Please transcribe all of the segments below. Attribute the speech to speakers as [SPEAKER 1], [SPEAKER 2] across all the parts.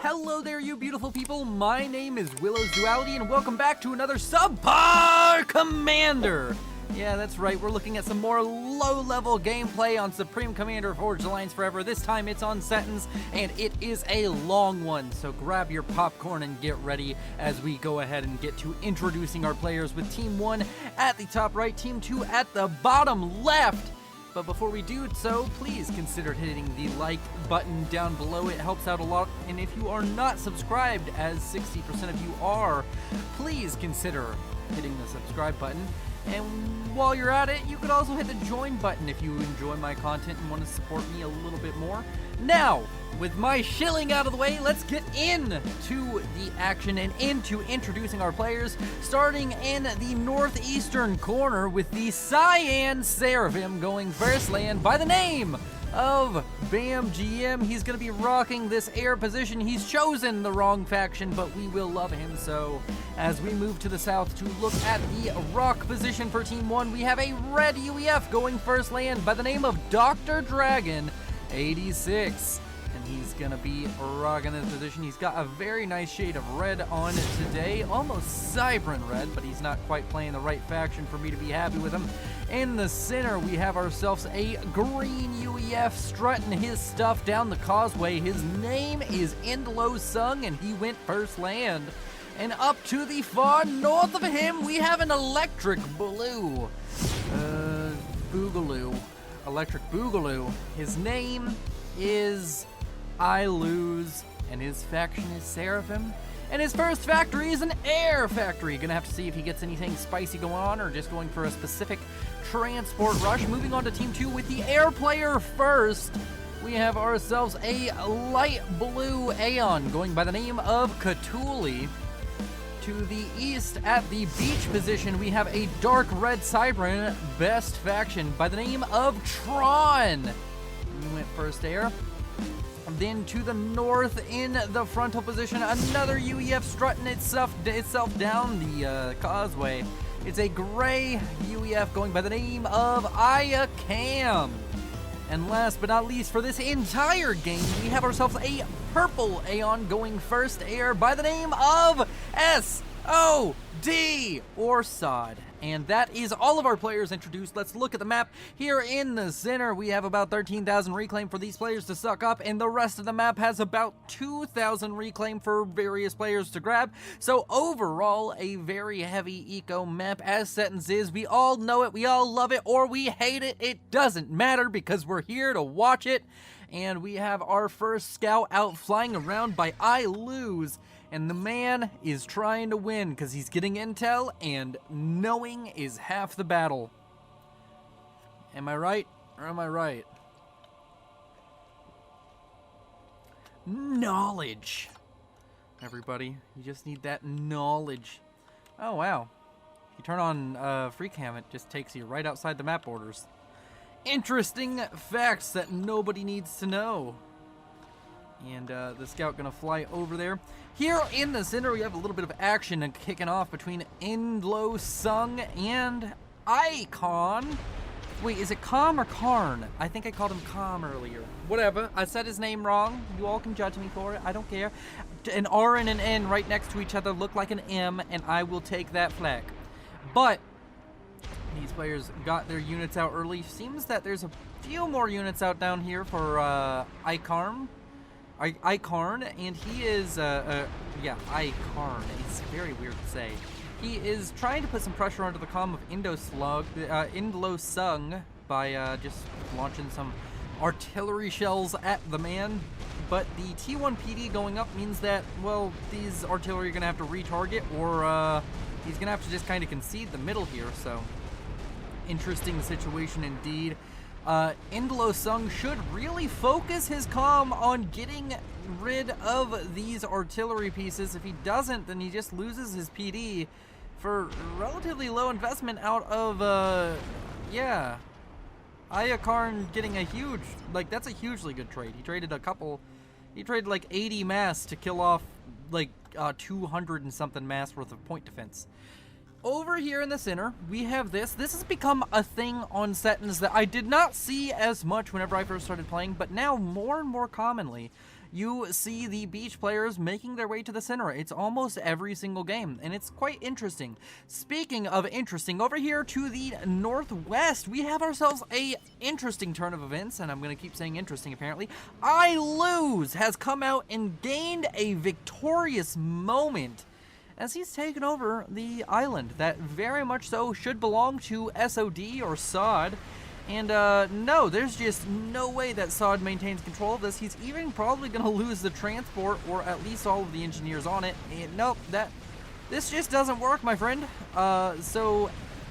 [SPEAKER 1] Hello there, you beautiful people. My name is Willow's Duality, and welcome back to another Subpar Commander. Yeah, that's right. We're looking at some more low-level gameplay on Supreme Commander Forged Alliance Forever. This time it's on Setons, and it is a long one. So grab your popcorn and get ready as we go ahead and get to introducing our players with Team 1 at the top right, Team 2 at the bottom left. But before we do so, please consider hitting the like button down below. It helps out a lot. And if you are not subscribed, as 60% of you are, please consider hitting the subscribe button. And while you're at it, you could also hit the join button if you enjoy my content and want to support me a little bit more. Now, with my shilling out of the way, let's get into the action and into introducing our players, starting in the northeastern corner with the Cyan Seraphim going first land by the name of Bam GM. He's going to be rocking this air position. He's chosen the wrong faction, but we will love him so. As we move to the south to look at the rock position for Team 1, we have a red UEF going first land by the name of Dr. Dragon 86. And he's going to be rocking this position. He's got a very nice shade of red on today, almost Cybran red, but he's not quite playing the right faction for me to be happy with him. In the center, we have ourselves a green UEF strutting his stuff down the causeway. His name is Endlow Sung, and he went first land. And up to the far north of him, we have an electric blue. Boogaloo. Electric Boogaloo. His name is I Lose, and his faction is Seraphim. And his first factory is an air factory. Gonna have to see if he gets anything spicy going on or just going for a specific transport rush. Moving on to Team 2 with the air player first. We have ourselves a light blue Aeon going by the name of Cthulhu. To the east at the beach position, we have a dark red Cybran best faction by the name of Tron. We went first air. Then to the north in the frontal position, another UEF strutting itself down the causeway. It's a gray UEF going by the name of Cam. And last but not least for this entire game, we have ourselves a purple Aeon going first air by the name of SOD, or Sod. And that is all of our players introduced. Let's look at the map. Here in the center, we have about 13,000 reclaim for these players to suck up, and the rest of the map has about 2,000 reclaim for various players to grab. So overall, a very heavy eco map as Setons is. We all know it, we all love it, or we hate it. It doesn't matter because we're here to watch it. And we have our first scout out flying around by I Lose. And the man is trying to win because he's getting intel, and knowing is half the battle. Am I right or am I right? Knowledge. Everybody, you just need that knowledge. Oh, wow. If you turn on free cam, it just takes you right outside the map borders. Interesting facts that nobody needs to know. And the scout gonna fly over there. Here in the center, we have a little bit of action and kicking off between Endlow Sung and Icon. Wait, is it Calm or Karn? I think I called him Calm earlier. Whatever, I said his name wrong. You all can judge me for it, I don't care. An R and an N right next to each other look like an M, and I will take that flag. But these players got their units out early. Seems that there's a few more units out down here for Icarn, and he is, yeah, Icarn. It's very weird to say. He is trying to put some pressure onto the comm of Endlow Sung by just launching some artillery shells at the man. But the T1 PD going up means that, well, these artillery are going to have to retarget, or he's going to have to just kind of concede the middle here, so interesting situation indeed. Endlow Sung should really focus his comm on getting rid of these artillery pieces. If he doesn't, then he just loses his PD for relatively low investment out of, yeah. Ayakarn getting a huge, like, that's a hugely good trade. He traded like 80 mass to kill off, like, 200 and something mass worth of point defense. Over here in the center, we have this. This has become a thing on Setons that I did not see as much whenever I first started playing, but now more and more commonly. you see the beach players making their way to the center. It's almost every single game, and it's quite interesting. Speaking of interesting, over here to the northwest, we have ourselves a interesting turn of events, and I'm going to keep saying interesting apparently. I Lose has come out and gained a victorious moment as he's taken over the island that very much so should belong to SOD or SOD. And no, there's just no way that SOD maintains control of this. He's even probably going to lose the transport, or at least all of the engineers on it. And nope, this just doesn't work, my friend. So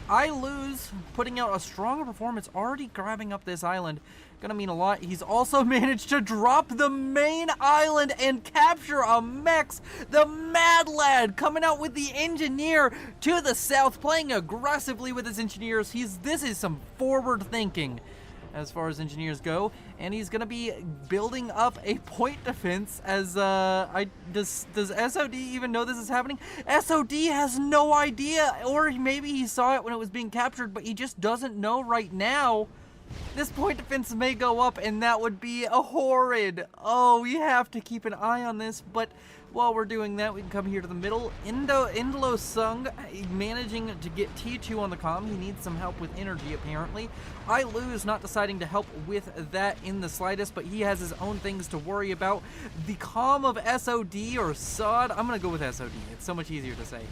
[SPEAKER 1] I Lose putting out a stronger performance, already grabbing up this island. Gonna mean a lot. He's also managed to drop the main island and capture a Mex. The Mad Lad coming out with the engineer to the south, playing aggressively with his engineers. This is some forward thinking as far as engineers go, and he's gonna be building up a point defense. As does SOD even know this is happening? SOD has no idea, or maybe he saw it when it was being captured, but he just doesn't know right now. This point defense may go up, and that would be horrid. Oh, we have to keep an eye on this, but while we're doing that, we can come here to the middle. Indolo Sung managing to get T2 on the comm. He needs some help with energy, apparently. I Lose not deciding to help with that in the slightest, but he has his own things to worry about. The comm of SOD or SOD, I'm going to go with SOD. It's so much easier to say.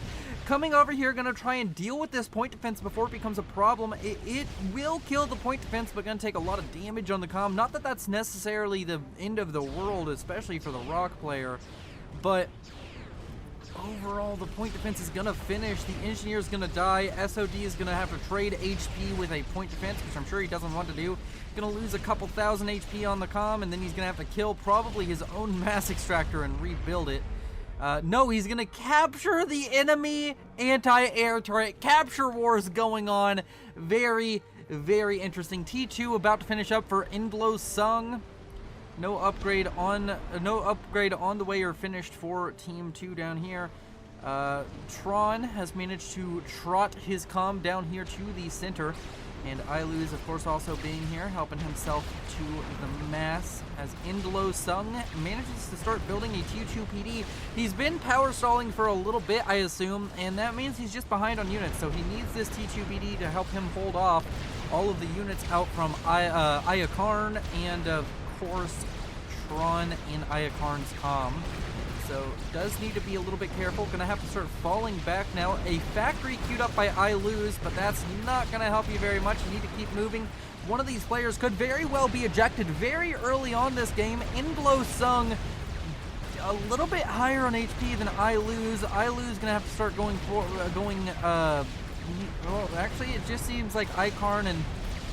[SPEAKER 1] Coming over here, going to try and deal with this point defense before it becomes a problem. It will kill the point defense, but going to take a lot of damage on the comm. Not that that's necessarily the end of the world, especially for the Rock player. But overall, the point defense is going to finish. The engineer is going to die. SOD is going to have to trade HP with a point defense, which I'm sure he doesn't want to do. Going to lose a couple thousand HP on the comm, and then he's going to have to kill probably his own mass extractor and rebuild it. No, he's going to capture the enemy anti-air turret. Capture wars going on. Very, very interesting. T2 about to finish up for Indolo Sung. No upgrade on the way or finished for Team 2 down here. Tron has managed to trot his comm down here to the center. And I Lose, of course, also being here, helping himself to the mass as Indolo Sung manages to start building a T2 PD. He's been power stalling for a little bit, I assume, and that means he's just behind on units. So he needs this T2 PD to help him hold off all of the units out from Ayakarn and, of course, Tron in Ayakarn's comm. So does need to be a little bit careful. Gonna have to start falling back now. A factory queued up by I Lose, but that's not gonna help you very much. You need to keep moving. One of these players could very well be ejected very early on this game. Indolo Sung a little bit higher on HP than I Lose. I Lose gonna have to start going for well, actually it just seems like Ayakarn and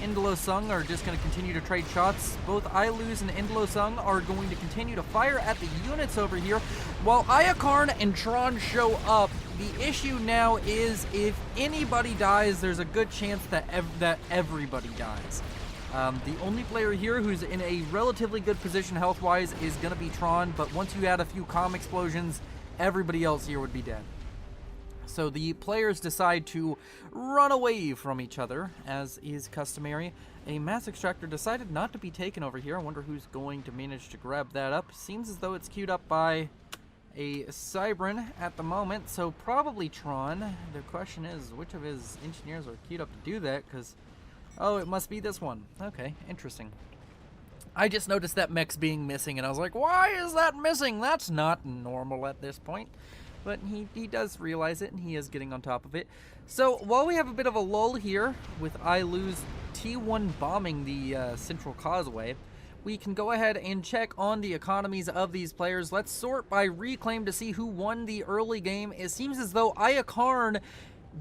[SPEAKER 1] Indolo Sung are just going to continue to trade shots. Both I Lose and Indolo Sung are going to continue to fire at the units over here. While Ayakarn and Tron show up, the issue now is if anybody dies, there's a good chance that everybody dies. The only player here who's in a relatively good position health-wise is going to be Tron, but once you add a few comm explosions, everybody else here would be dead. So the players decide to run away from each other, as is customary. A mass extractor decided not to be taken over here. I wonder who's going to manage to grab that up. Seems as though it's queued up by a Cybran at the moment, so probably Tron. The question is, which of his engineers are queued up to do that? Because, oh, it must be this one. Okay, interesting. I just noticed that mech's being missing, and I was like, why is that missing? That's not normal at this point. But he does realize it, and he is getting on top of it. So while we have a bit of a lull here with I Lose T1 bombing the Central Causeway, we can go ahead and check on the economies of these players. Let's sort by reclaim to see who won the early game. It seems as though Ayakarn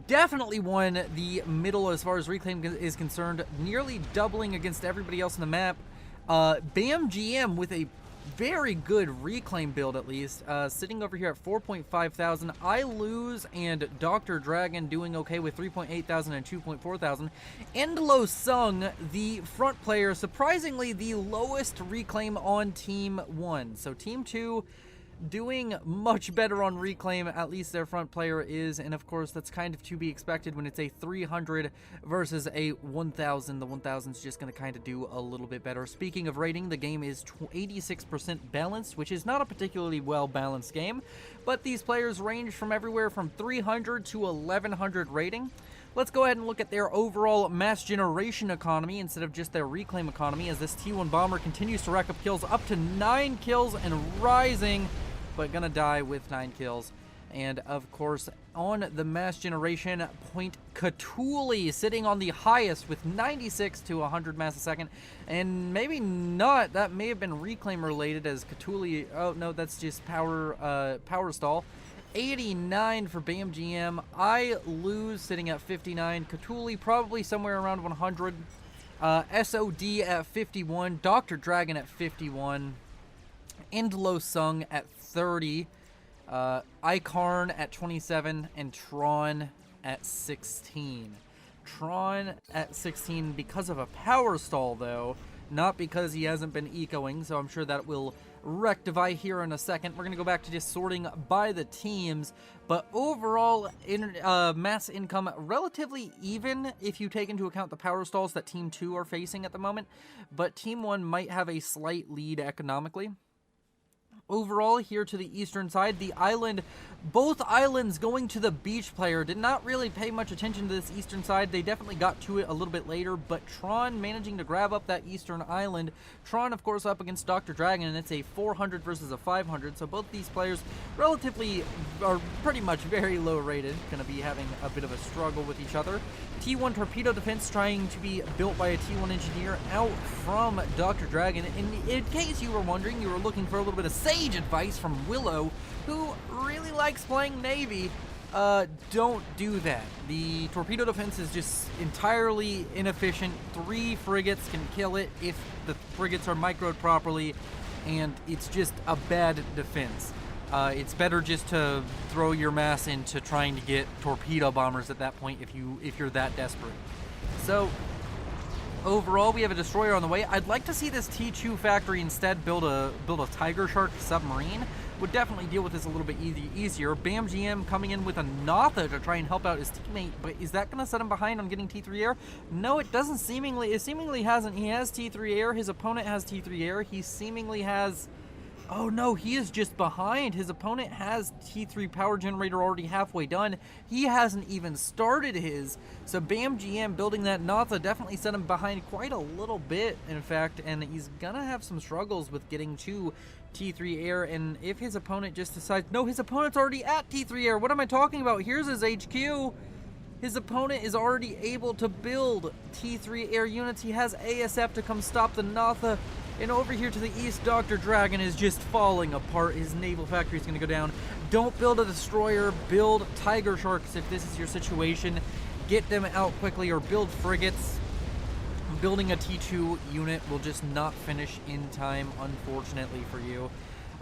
[SPEAKER 1] definitely won the middle as far as reclaim is concerned, nearly doubling against everybody else on the map. Bam GM with a very good reclaim build, at least, sitting over here at 4.5 thousand. I Lose and Dr. Dragon doing okay with 3.8 thousand and 2.4 thousand. Indolo Sung, the front player, surprisingly the lowest reclaim on Team 1. So Team 2 doing much better on reclaim, at least their front player is, and of course that's kind of to be expected when it's a 300 versus a 1000. The 1000 is just going to kind of do a little bit better. Speaking of rating, the game is 86% balanced, which is not a particularly well balanced game, but these players range from everywhere from 300 to 1100 rating. Let's go ahead and look at their overall mass generation economy instead of just their reclaim economy, as this T1 bomber continues to rack up kills, up to 9 kills and rising, but gonna die with 9 kills. And of course, on the mass generation point, Cthulhu sitting on the highest with 96 to 100 mass a second. And maybe not, that may have been reclaim related, as Cthulhu, oh no, that's just power stall. 89 for BAMGM. I lose sitting at 59. Cthulhu probably somewhere around 100. SOD at 51. Dr. Dragon at 51. Endlo Sung at 30. Icarn at 27. And Tron at 16. Tron at 16 because of a power stall, though. Not because he hasn't been ecoing, so I'm sure that will rectify here in a second. We're going to go back to just sorting by the teams, but overall mass income relatively even if you take into account the power stalls that Team 2 are facing at the moment, but Team 1 might have a slight lead economically. Overall, here to the eastern side, the island, both islands going to the beach player. Did not really pay much attention to this eastern side. They definitely got to it a little bit later, but Tron managing to grab up that eastern island. Tron, of course, up against Dr. Dragon, and it's a 400 versus a 500, so both these players relatively are pretty much very low rated, going to be having a bit of a struggle with each other. T1 torpedo defense trying to be built by a T1 engineer out from Dr. Dragon. In case you were wondering, you were looking for a little bit of sage advice from Willow, who really likes playing Navy. Don't do that. The torpedo defense is just entirely inefficient. 3 frigates can kill it if the frigates are microed properly, and it's just a bad defense. It's better just to throw your mass into trying to get torpedo bombers at that point if you're that desperate. So overall, we have a destroyer on the way. I'd like to see this T2 factory instead build a Tiger Shark submarine. Would definitely deal with this a little bit easier. BAMGM coming in with a Natha to try and help out his teammate, but is that going to set him behind on getting T3 air? No, it doesn't seemingly. It seemingly hasn't. He has T3 air. His opponent has T3 air. He seemingly has... Oh no, he is just behind. His opponent has T3 power generator already halfway done. He hasn't even started his. So BAMGM building that Natha definitely set him behind quite a little bit, in fact, and he's gonna have some struggles with getting to T3 air. And if his opponent just decides, no, his opponent's already at T3 air. What am I talking about? Here's his HQ. His opponent is already able to build T3 air units. He has ASF to come stop the Natha. And over here to the east, Dr. Dragon is just falling apart. His naval factory is going to go down. Don't build a destroyer. Build Tiger Sharks if this is your situation. Get them out quickly, or build frigates. Building a T2 unit will just not finish in time, unfortunately for you.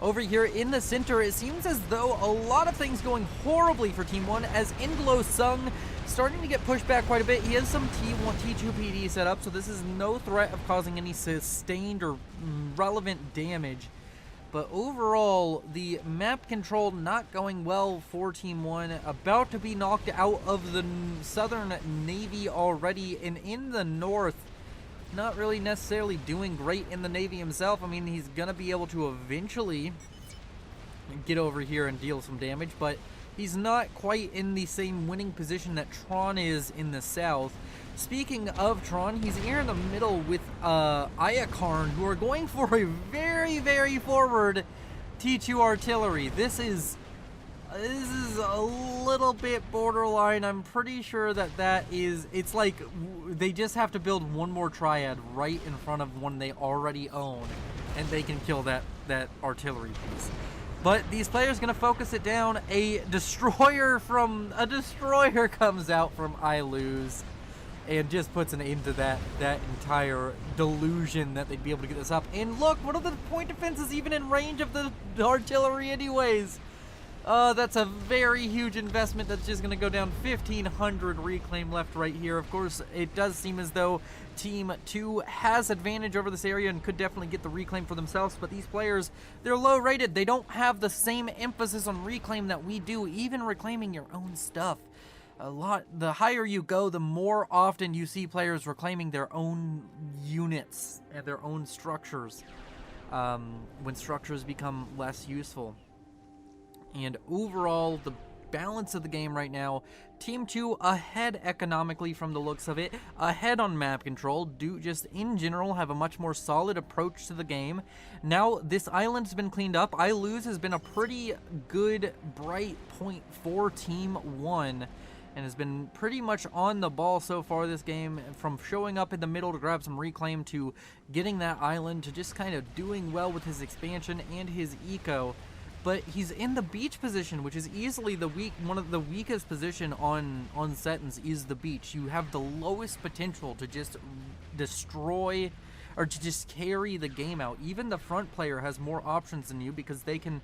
[SPEAKER 1] Over here in the center, it seems as though a lot of things going horribly for Team 1, as Indlo Sung starting to get pushed back quite a bit. He has some T1, T2 PD set up, so this is no threat of causing any sustained or relevant damage. But overall, the map control not going well for Team 1. About to be knocked out of the Southern Navy already, and in the north, not really necessarily doing great in the Navy himself. I mean, he's going to be able to eventually get over here and deal some damage, but he's not quite in the same winning position that Tron is in the south. Speaking of Tron, he's here in the middle with Icarn, who are going for a very, very forward T2 artillery. This is a little bit borderline. I'm pretty sure that is, it's like they just have to build one more triad right in front of one they already own, and they can kill that artillery piece. But these players going to focus it down. A destroyer comes out from I Lose and just puts an end to that entire delusion that they'd be able to get this up. And look, what are the point defenses even in range of the artillery anyways? That's a very huge investment that's just going to go down. 1,500 reclaim left right here. Of course, it does seem as though Team 2 has advantage over this area and could definitely get the reclaim for themselves, but these players, they're low rated. They don't have the same emphasis on reclaim that we do, even reclaiming your own stuff. The higher you go, the more often you see players reclaiming their own units and their own structures when structures become less useful. And overall, the balance of the game right now, Team 2 ahead economically from the looks of it, ahead on map control, do just in general have a much more solid approach to the game. Now this island's been cleaned up. I Lose has been a pretty good bright point for Team 1 and has been pretty much on the ball so far this game, from showing up in the middle to grab some reclaim to getting that island to just kind of doing well with his expansion and his eco. But he's in the beach position, which is easily one of the weakest position on Setons is the beach. You have the lowest potential to just destroy or to just carry the game out. Even the front player has more options than you because they can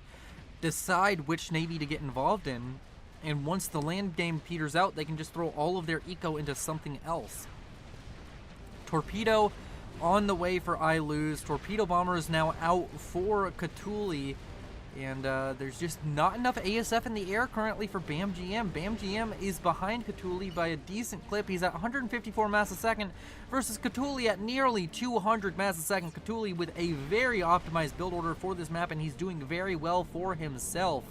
[SPEAKER 1] decide which navy to get involved in. And once the land game peters out, they can just throw all of their eco into something else. Torpedo on the way for I Lose. Torpedo bomber is now out for Cthulhu. And there's just not enough ASF in the air currently for BAMGM. BAMGM is behind Cthulhu by a decent clip. He's at 154 mass a second versus Cthulhu at nearly 200 mass a second. Cthulhu with a very optimized build order for this map, and he's doing very well for himself.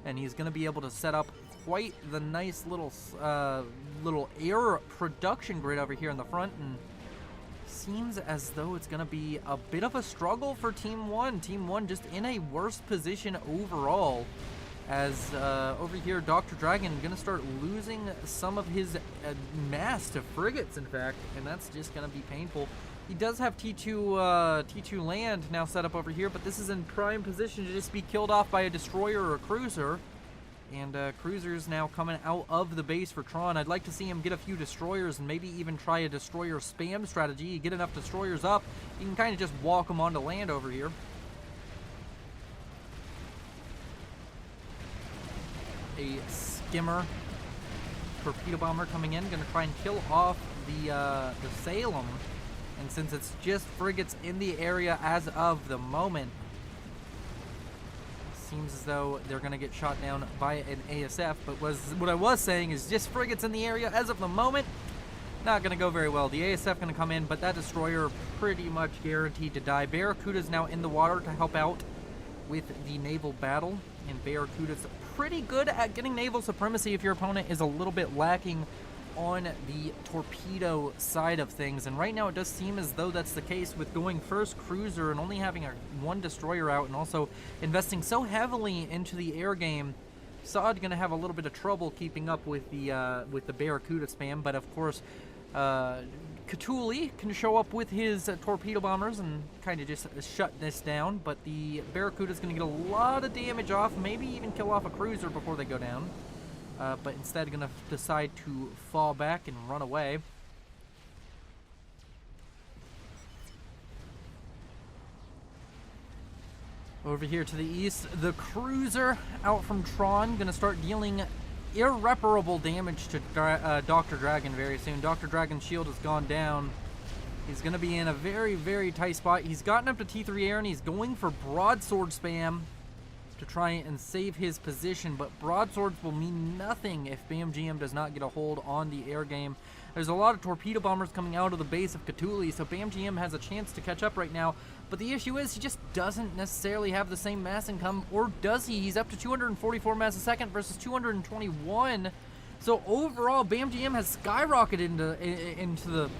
[SPEAKER 1] And he's going to be able to set up quite the nice little air production grid over here in the front, and seems as though it's going to be a bit of a struggle for Team 1. Team 1 just in a worse position overall, as over here Dr. Dragon going to start losing some of his mass to frigates, in fact, and that's just going to be painful. He does have T2 land now set up over here, but this is in prime position to just be killed off by a destroyer or a cruiser. And cruisers now coming out of the base for Tron. I'd like to see him get a few destroyers and maybe even try a destroyer spam strategy. You get enough destroyers up, you can kind of just walk them onto land over here. A skimmer torpedo bomber coming in, going to try and kill off the Salem. And since it's just frigates in the area as of the moment, seems as though they're going to get shot down by an ASF, but what I was saying is just frigates in the area as of the moment. Not going to go very well. The ASF going to come in, but that destroyer pretty much guaranteed to die. Barracuda's now in the water to help out with the naval battle, and Barracuda's pretty good at getting naval supremacy if your opponent is a little bit lacking on the torpedo side of things. And right now it does seem as though that's the case with going first cruiser and only having one destroyer out, and also investing so heavily into the air game. Saad gonna have a little bit of trouble keeping up with the Barracuda spam, but of course Cthulhu can show up with his torpedo bombers and kind of just shut this down, but the Barracuda's gonna get a lot of damage off, maybe even kill off a cruiser before they go down. But instead going to decide to fall back and run away. Over here to the east, the cruiser out from Tron going to start dealing irreparable damage to Dr. Dragon very soon. Dr. Dragon's shield has gone down. He's going to be in a very, very tight spot. He's gotten up to T3 air and he's going for broadsword spam to try and save his position, but broadswords will mean nothing if BAMGM does not get a hold on the air game. There's a lot of torpedo bombers coming out of the base of Cthulhu, so BAMGM has a chance to catch up right now, but the issue is he just doesn't necessarily have the same mass income, or does he? He's up to 244 mass a second versus 221. So overall, BAMGM has skyrocketed into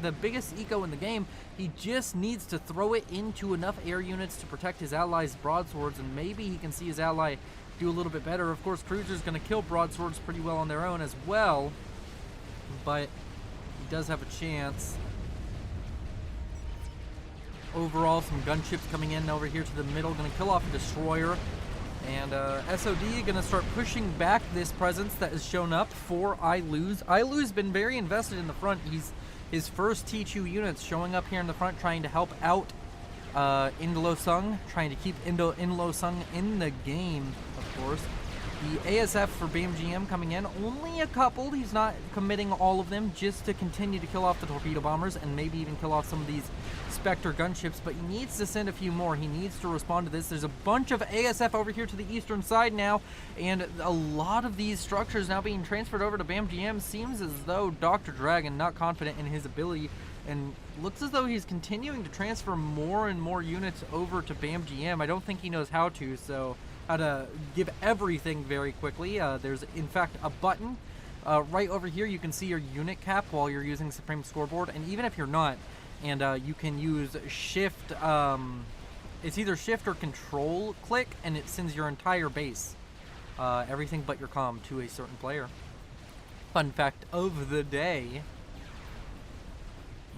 [SPEAKER 1] the biggest eco in the game. He just needs to throw it into enough air units to protect his allies' broadswords, and maybe he can see his ally do a little bit better. Of course, cruisers going to kill broadswords pretty well on their own as well, but he does have a chance. Overall, some gunships coming in over here to the middle, going to kill off a destroyer. And SOD going to start pushing back this presence that has shown up for I Lose. I Lose been very invested in the front. He's his first T2 units showing up here in the front, trying to help out Indolo Sung, trying to keep Indolo Sung in the game, of course. The ASF for BAMGM coming in, only a couple. He's not committing all of them just to continue to kill off the torpedo bombers and maybe even kill off some of these Spectre gunships, but he needs to send a few more. He needs to respond to this. There's a bunch of ASF over here to the eastern side now, and a lot of these structures now being transferred over to BAMGM. Seems as though Dr. Dragon not confident in his ability, and looks as though he's continuing to transfer more and more units over to BAMGM. I don't think he knows how to, so how to give everything very quickly. There's in fact a button right over here. You can see your unit cap while you're using Supreme Scoreboard, and even if you're not, and you can use shift, it's either shift or control click, and it sends your entire base, everything but your comm, to a certain player. Fun fact of the day.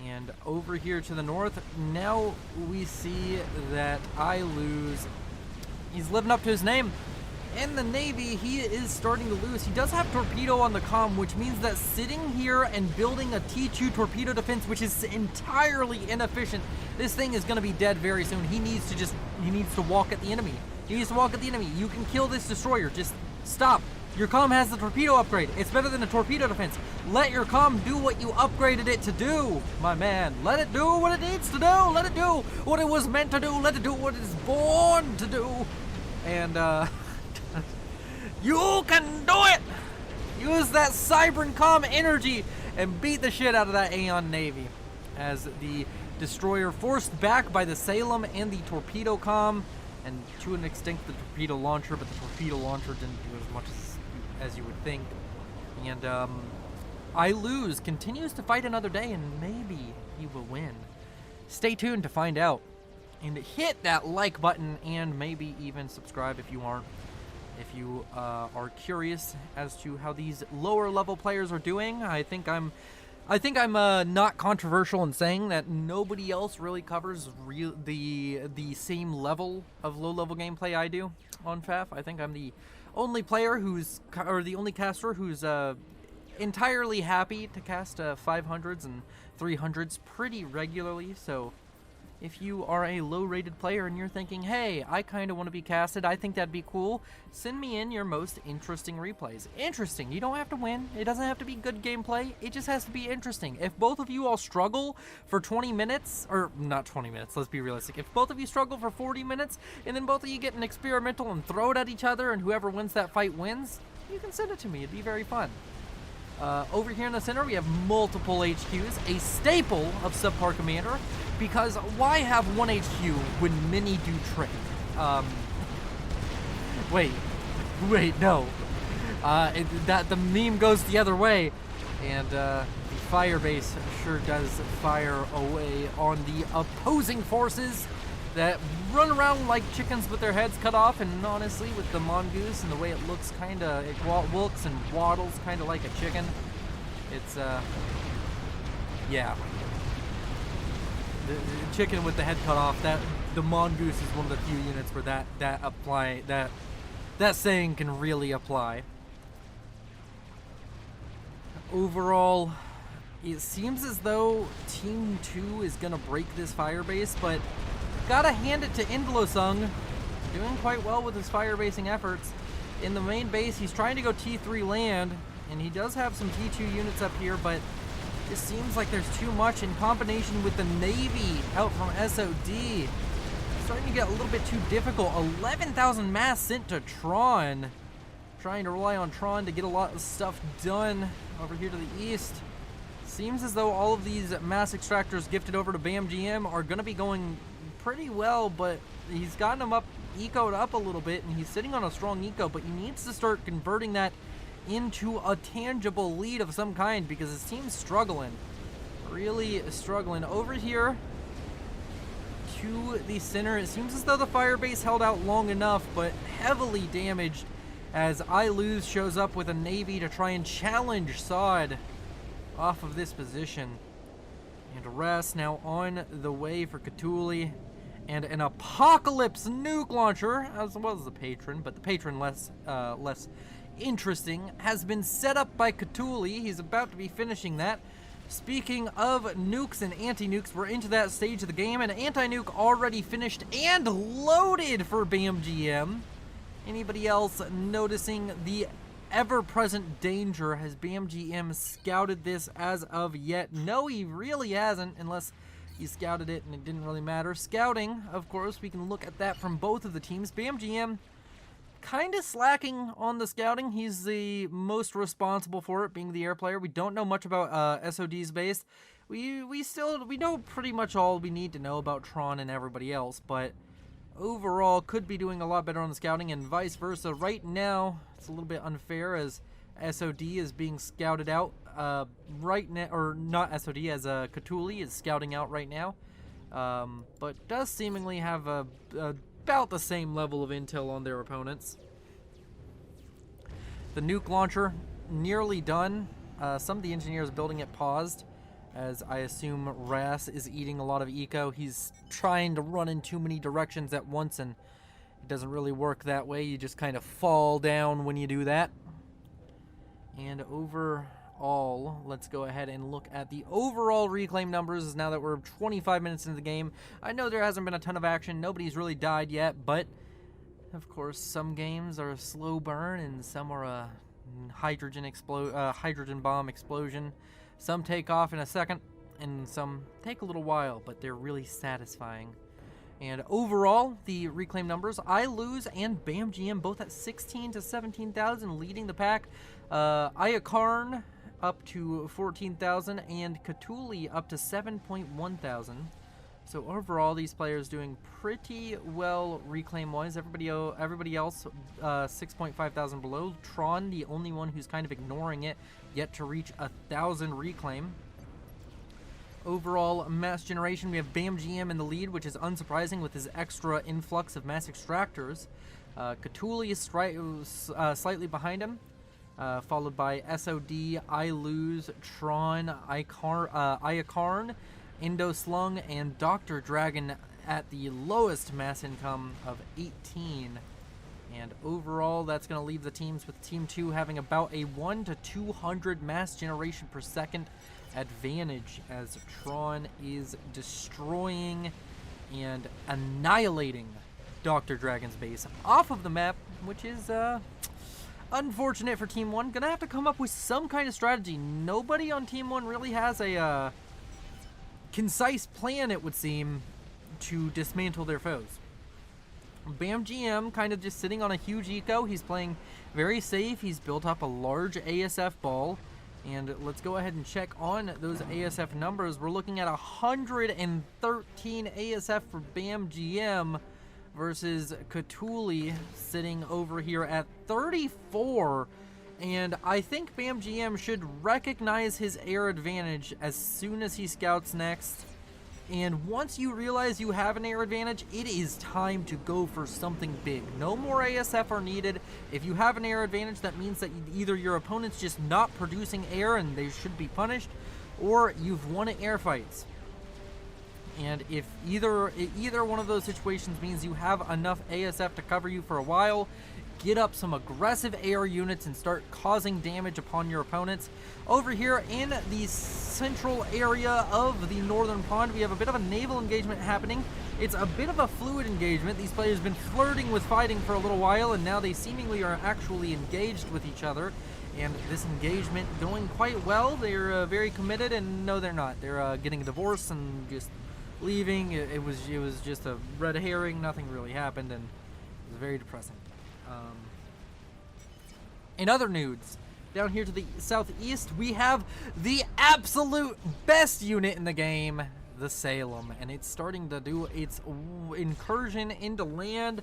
[SPEAKER 1] And over here to the north, now we see that I lose. He's living up to his name. In the Navy, he is starting to lose. He does have torpedo on the comm, which means that sitting here and building a T2 torpedo defense, which is entirely inefficient, this thing is going to be dead very soon. He needs to walk at the enemy. He needs to walk at the enemy. You can kill this destroyer. Just stop. Your comm has the torpedo upgrade. It's better than a torpedo defense. Let your comm do what you upgraded it to do, my man. Let it do what it needs to do. Let it do what it was meant to do. Let it do what it is born to do. And, you can do it! Use that Cybern comm energy and beat the shit out of that Aeon Navy. As the destroyer forced back by the Salem and the torpedo comm, and to an extent the torpedo launcher, but the torpedo launcher didn't do as much as you would think. And I lose continues to fight another day, and maybe he will win. Stay tuned to find out. And hit that like button, and maybe even subscribe if you aren't. If you are curious as to how these lower level players are doing, I think I'm not controversial in saying that nobody else really covers the same level of low level gameplay I do on FAF. I think I'm the only player the only caster who's entirely happy to cast 500s and 300s pretty regularly. So if you are a low-rated player and you're thinking, hey, I kind of want to be casted, I think that'd be cool, send me in your most interesting replays. Interesting. You don't have to win. It doesn't have to be good gameplay. It just has to be interesting. If both of you all struggle for 20 minutes, or not 20 minutes, let's be realistic. If both of you struggle for 40 minutes, and then both of you get an experimental and throw it at each other, and whoever wins that fight wins, you can send it to me. It'd be very fun. Over here in the center, we have multiple HQs, a staple of Subpar Commander, because why have one HQ when many do trade? Wait, no. The meme goes the other way, and the fire base sure does fire away on the opposing forces that run around like chickens with their heads cut off. And honestly, with the mongoose and the way it looks, it looks and waddles kind of like a chicken. It's yeah, the chicken with the head cut off. The mongoose is one of the few units where that saying can really apply. Overall, it seems as though Team 2 is gonna break this fire base, but gotta hand it to Indlosung, doing quite well with his fire basing efforts. In the main base, he's trying to go T3 land, and he does have some T2 units up here, but it seems like there's too much in combination with the Navy out from SOD. It's starting to get a little bit too difficult. 11,000 mass sent to Tron. Trying to rely on Tron to get a lot of stuff done over here to the east. Seems as though all of these mass extractors gifted over to BAMGM are going to be going pretty well, but he's gotten them up, ecoed up a little bit, and he's sitting on a strong eco, but he needs to start converting that into a tangible lead of some kind, because his team's struggling, really struggling. Over here to the center, it seems as though the fire base held out long enough, but heavily damaged as I Lose shows up with a Navy to try and challenge Sod off of this position. And Rest now on the way for Cthulhu, and an Apocalypse nuke launcher, as well as the Patron, but the Patron less interesting, has been set up by Cthulhu. He's about to be finishing that. Speaking of nukes and anti-nukes, we're into that stage of the game, and anti-nuke already finished and loaded for BAMGM. Anybody else noticing the ever-present danger? Has BAMGM scouted this as of yet? No, he really hasn't, unless he scouted it and it didn't really matter. Scouting, of course, we can look at that from both of the teams. BAMGM kind of slacking on the scouting. He's the most responsible for it, being the air player. We don't know much about SOD's base. We know pretty much all we need to know about Tron and everybody else, but overall could be doing a lot better on the scouting, and vice versa. Right now, it's a little bit unfair as SOD is being scouted out right now, or not SOD, as Cthulhu is scouting out right now, but does seemingly have about the same level of intel on their opponents. The nuke launcher nearly done. Some of the engineers building it paused, as I assume Ras is eating a lot of eco. He's trying to run in too many directions at once, and it doesn't really work that way. You just kind of fall down when you do that. And overall, let's go ahead and look at the overall reclaim numbers now that we're 25 minutes into the game. I know there hasn't been a ton of action. Nobody's really died yet, but of course some games are a slow burn and some are a hydrogen bomb explosion. Some take off in a second, and some take a little while, but they're really satisfying. And overall, the reclaim numbers, I lose and BAMGM both at 16 to 17,000, leading the pack. Iakarn up to 14,000, and Cthulhu up to 7.1 thousand. So overall, these players doing pretty well reclaim-wise. Everybody else 6.5 thousand below. Tron, the only one who's kind of ignoring it, yet to reach 1,000 reclaim. Overall mass generation, we have BAMGM in the lead, which is unsurprising with his extra influx of mass extractors. Cthulhu is slightly behind him, followed by SOD, I Lose, Tron, Iakarn, Indoslung, and Dr. Dragon at the lowest mass income of 18. And overall, that's going to leave the teams with Team 2 having about a 1 to 200 mass generation per second advantage, as Tron is destroying and annihilating Dr. Dragon's base off of the map, which is unfortunate for Team 1. Gonna have to come up with some kind of strategy. Nobody on Team 1 really has a concise plan, it would seem, to dismantle their foes. BAMGM kind of just sitting on a huge eco. He's playing very safe. He's built up a large ASF ball. And let's go ahead and check on those ASF numbers. We're looking at 113 ASF for BAMGM versus Cthulhu sitting over here at 34. And I think BAMGM should recognize his air advantage as soon as he scouts next. And once you realize you have an air advantage, it is time to go for something big. No more ASF are needed. If you have an air advantage, that means that either your opponent's just not producing air and they should be punished, or you've won at air fights. And if either one of those situations means you have enough ASF to cover you for a while, get up some aggressive air units and start causing damage upon your opponents. Over here in the central area of the northern pond, we have a bit of a naval engagement happening. It's a bit of a fluid engagement. These players have been flirting with fighting for a little while, and now they seemingly are actually engaged with each other. And this engagement going quite well. They're very committed, and no, they're not. They're getting a divorce and just leaving. It was just a red herring. Nothing really happened, and it was very depressing. In other news, down here to the southeast, we have the absolute best unit in the game, the Salem, and it's starting to do its incursion into land.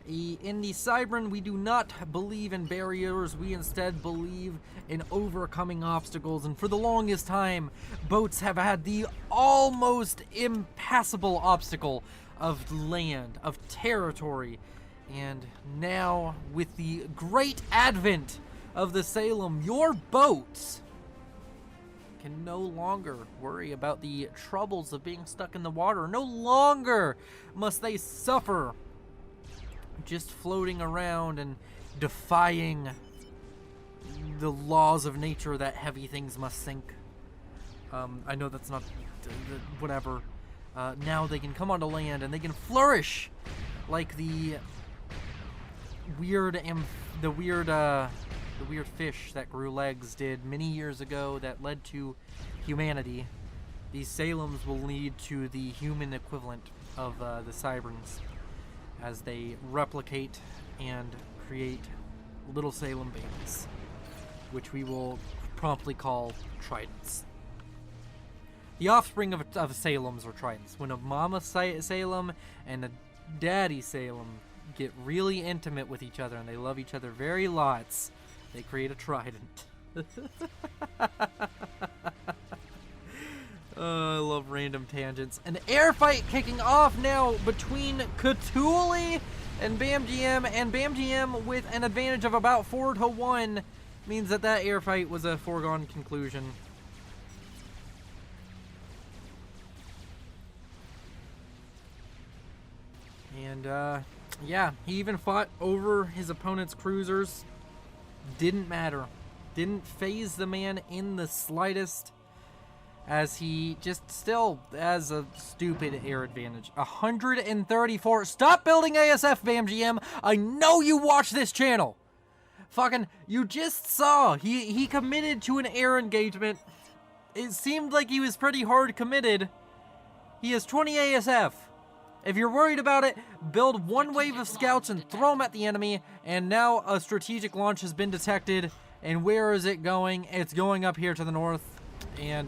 [SPEAKER 1] In the Cybran, we do not believe in barriers. We instead believe in overcoming obstacles, and for the longest time, boats have had the almost impassable obstacle of land, of territory. And now, with the great advent of the Salem, your boats can no longer worry about the troubles of being stuck in the water. No longer must they suffer just floating around and defying the laws of nature that heavy things must sink. I know that's not whatever. Now they can come onto land and they can flourish like the weird the weird fish that grew legs did many years ago that led to humanity. These Salems will lead to the human equivalent of the Cyberns as they replicate and create little Salem babies, which we will promptly call Tridents. The offspring of Salems are Tridents. When a mama Salem and a daddy Salem get really intimate with each other and they love each other very lots, they create a Trident. I love random tangents. An air fight kicking off now between Cthulhu and BAMGM with an advantage of about 4-1 means that air fight was a foregone conclusion. And yeah, he even fought over his opponent's cruisers. Didn't matter. Didn't phase the man in the slightest, as he just still has a stupid air advantage. 134. Stop building ASF, BAMGM. I know you watch this channel. Fucking, you just saw he committed to an air engagement. It seemed like he was pretty hard committed. He has 20 ASF. If you're worried about it, build one wave of scouts and throw them at the enemy, and now a strategic launch has been detected. And where is it going? It's going up here to the north. And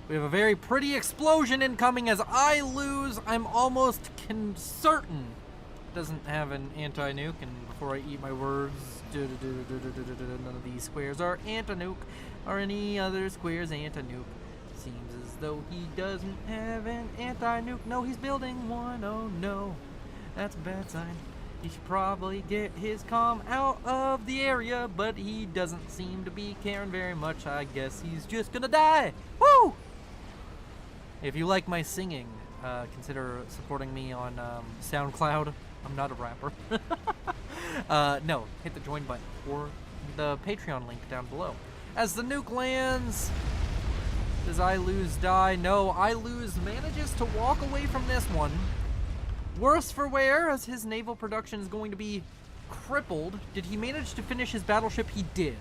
[SPEAKER 1] we have a very pretty explosion incoming as I lose. I'm almost certain it doesn't have an anti-nuke. And before I eat my words, none of these squares are anti-nuke, or any other squares anti-nuke. Seems as though he doesn't have an anti-nuke. No, he's building one. Oh no, that's a bad sign. He should probably get his comm out of the area, but he doesn't seem to be caring very much. I guess he's just gonna die. Woo! If you like my singing, consider supporting me on SoundCloud. I'm not a rapper. No, hit the join button or the Patreon link down below. As the nuke lands, does I lose die? No, I lose manages to walk away from this one. Worse for wear, as his naval production is going to be crippled. Did he manage to finish his battleship? He did.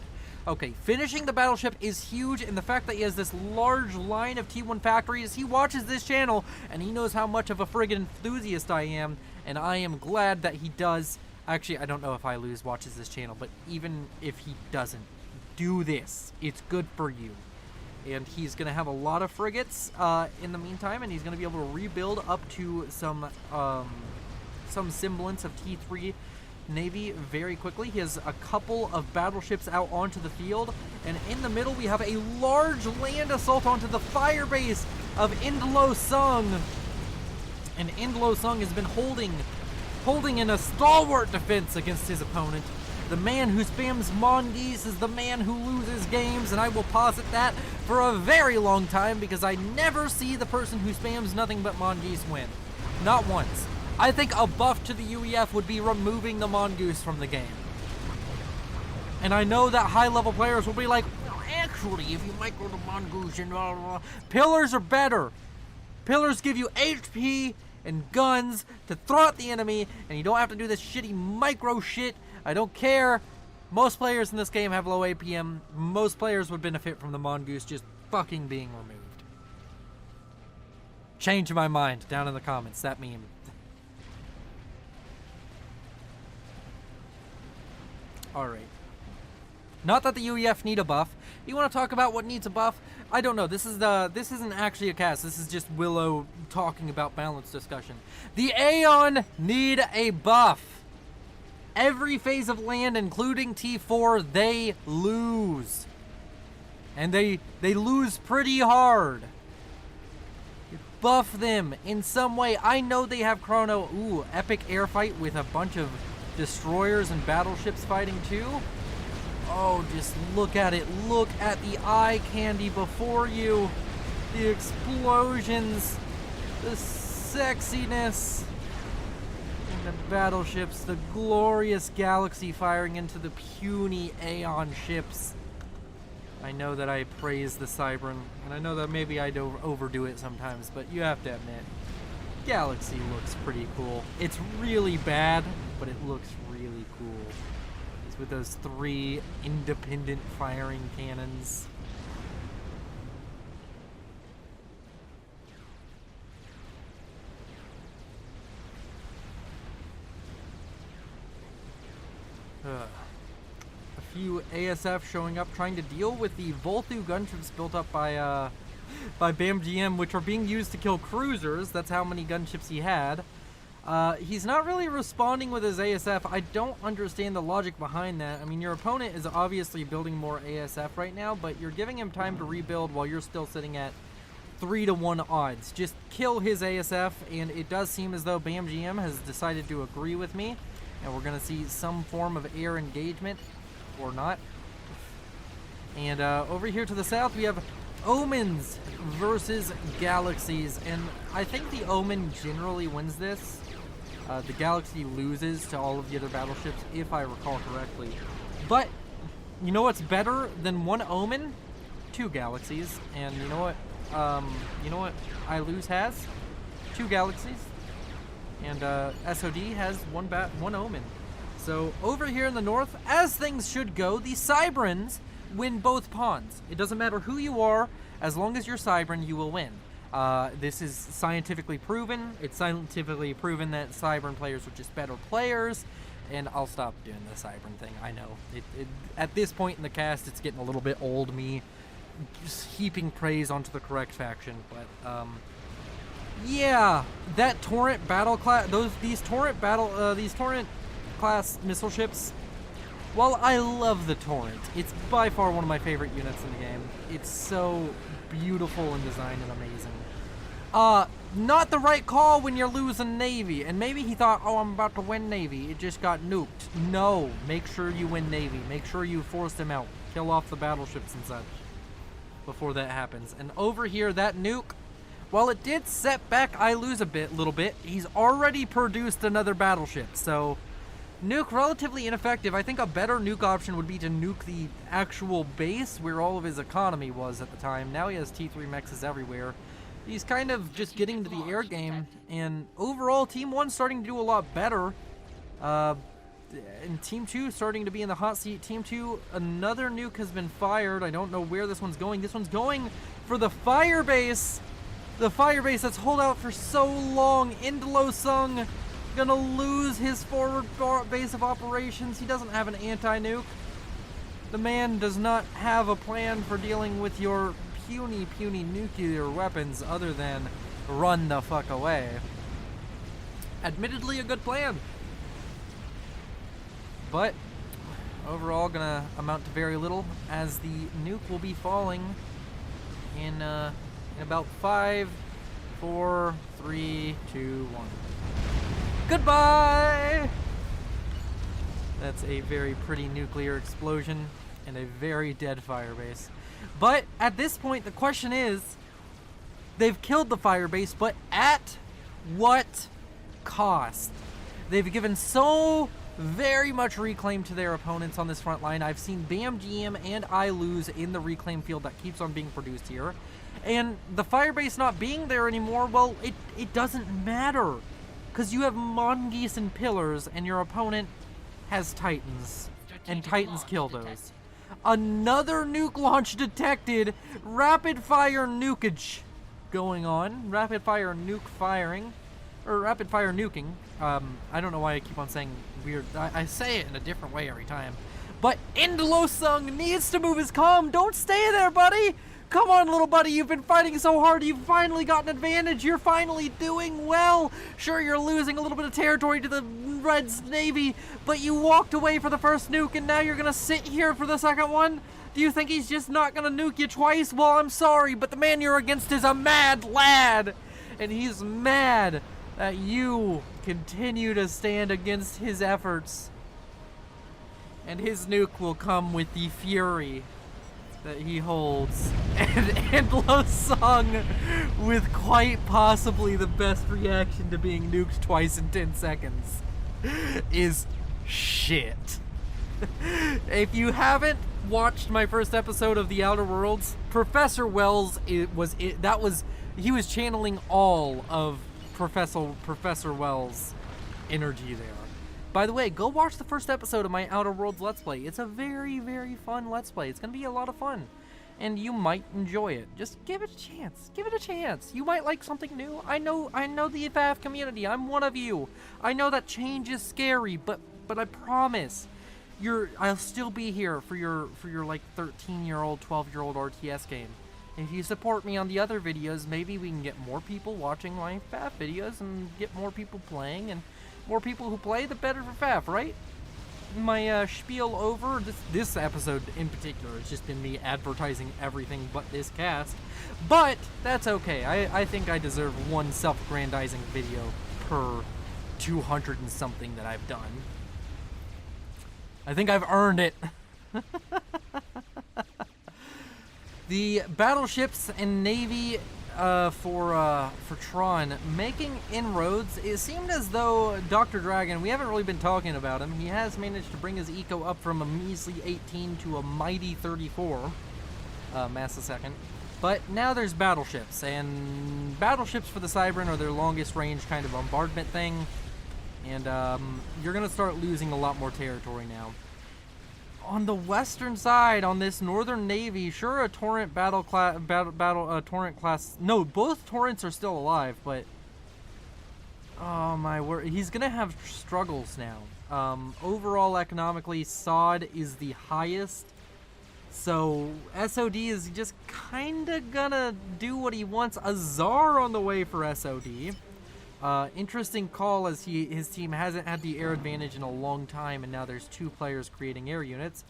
[SPEAKER 1] Okay, finishing the battleship is huge, and the fact that he has this large line of T1 factories, he watches this channel, and he knows how much of a friggin' enthusiast I am, and I am glad that he does. Actually, I don't know if I lose watches this channel, but even if he doesn't, do this. It's good for you. And he's going to have a lot of frigates in the meantime, and he's going to be able to rebuild up to some semblance of T3 Navy very quickly. He has a couple of battleships out onto the field, and in the middle we have a large land assault onto the fire base of Indlo Sung. And Indlo Sung has been holding in a stalwart defense against his opponent. The man who spams Mongoose is the man who loses games, and I will posit that for a very long time because I never see the person who spams nothing but Mongoose win. Not once. I think a buff to the UEF would be removing the Mongoose from the game. And I know that high-level players will be like, well, actually, if you micro the Mongoose and blah, blah, blah. Pillars are better. Pillars give you HP and guns to throw at the enemy, and you don't have to do this shitty micro shit. I don't care. Most players in this game have low APM. Most players would benefit from the Mongoose just fucking being removed. Change my mind down in the comments. That meme. Alright. Not that the UEF need a buff. You want to talk about what needs a buff? I don't know. This isn't actually a cast. This is just Willow talking about balanced discussion. The Aeon need a buff. Every phase of land, including T4, they lose. And they lose pretty hard. Buff them in some way. I know they have Chrono. Ooh, epic air fight with a bunch of destroyers and battleships fighting too. Oh, just look at it. Look at the eye candy before you. The explosions. The sexiness. The battleships, the glorious galaxy firing into the puny Aeon ships. I know that I praise the Cybern, and I know that maybe I do overdo it sometimes, but you have to admit, Galaxy looks pretty cool. It's really bad, but it looks really cool. with those 3 independent firing cannons. A few ASF showing up trying to deal with the Volthu gunships built up by BAMGM, which are being used to kill cruisers. That's how many gunships he had. He's not really responding with his ASF. I don't understand the logic behind that. I mean, your opponent is obviously building more ASF right now, but you're giving him time to rebuild while you're still sitting at 3-to-1 odds. Just kill his ASF, and it does seem as though BAMGM has decided to agree with me, and we're going to see some form of air engagement, or not. And over here to the south, we have Omens versus Galaxies, and I think the Omen generally wins this. The Galaxy loses to all of the other battleships, if I recall correctly. But you know what's better than 1 Omen? 2 Galaxies. And you know what I Lose has? 2 Galaxies. And SOD has 1 Omen. So over here in the north, as things should go, the Cybrans win both pawns. It doesn't matter who you are, as long as you're Cybran, you will win. This is scientifically proven. It's scientifically proven that Cybran players are just better players, and I'll stop doing the Cybran thing. I know. At this point in the cast, it's getting a little bit old, me just heaping praise onto the correct faction, but yeah, that Torrent battle class, these Torrent class missile ships. While I love the Torrent, it's by far one of my favorite units in the game. It's so beautiful in design and amazing. Not the right call when you're losing Navy. And maybe he thought, oh, I'm about to win Navy. It just got nuked. No, make sure you win Navy. Make sure you force him out. Kill off the battleships and such before that happens. And over here, that nuke, while it did set back I Lose a little bit, he's already produced another battleship. So nuke relatively ineffective. I think a better nuke option would be to nuke the actual base where all of his economy was at the time. Now he has T3 mexes everywhere. He's kind of just getting to the air game, and overall Team 1 starting to do a lot better. And Team 2 starting to be in the hot seat. Team 2, another nuke has been fired. I don't know where this one's going. This one's going for the fire base. The fire base that's held out for so long. Indalo Sung gonna lose his forward base of operations. He doesn't have an anti-nuke. The man does not have a plan for dealing with your puny nuclear weapons other than run the fuck away. Admittedly a good plan, but overall gonna amount to very little, as the nuke will be falling in about 5, 4, 3, 2, 1. Goodbye! That's a very pretty nuclear explosion and a very dead fire base. But at this point, the question is, they've killed the fire base, but at what cost? They've given so very much reclaim to their opponents on this front line. I've seen BAMGM and I Lose in the reclaim field that keeps on being produced here. And the fire base not being there anymore, well, it doesn't matter. Because you have Mongoose and Pillars, and your opponent has Titans. And Titans kill those. Another nuke launch detected. Rapid fire nukage going on. Rapid fire nuke firing. Or rapid fire nuking. I don't know why I keep on saying weird. I say it in a different way every time. But Indalo Sung needs to move his comm. Don't stay there, buddy. Come on, little buddy, you've been fighting so hard, you've finally got an advantage, you're finally doing well. Sure, you're losing a little bit of territory to the Reds Navy, but you walked away for the first nuke, and now you're gonna sit here for the second one? Do you think he's just not gonna nuke you twice? Well, I'm sorry, but the man you're against is a mad lad, and he's mad that you continue to stand against his efforts. And his nuke will come with the fury that he holds, and Indalo Sung with quite possibly the best reaction to being nuked twice in 10 seconds is shit. If you haven't watched my first episode of The Outer Worlds, Professor Wells, he was channeling all of Professor Wells' energy there. By the way, go watch the first episode of my Outer Worlds Let's Play. It's a very, very fun Let's Play. It's going to be a lot of fun. And you might enjoy it. Just give it a chance. Give it a chance. You might like something new. I know the FAF community. I'm one of you. I know that change is scary, but I promise I'll still be here for your like 13-year-old, 12-year-old RTS game. If you support me on the other videos, maybe we can get more people watching my FAF videos and get more people playing, and more people who play, the better for FAF, right? My spiel over. This episode in particular has just been me advertising everything but this cast, but that's okay. I think I deserve one self-aggrandizing video per 200 and something that I've done. I think I've earned it. The battleships and navy for Tron making inroads. It seemed as though Dr. Dragon, we haven't really been talking about him, he has managed to bring his eco up from a measly 18 to a mighty 34 mass a second. But now there's battleships, and battleships for the Cybran are their longest range kind of bombardment thing, and you're gonna start losing a lot more territory now. On the western side, on this northern navy, sure, a torrent torrent class. No, both torrents are still alive, but oh my word, he's gonna have struggles now. Overall, economically, SOD is the highest, so SOD is just kinda gonna do what he wants. A Tsar on the way for SOD. Interesting call, as his team hasn't had the air advantage in a long time, and now there's 2 players creating air units.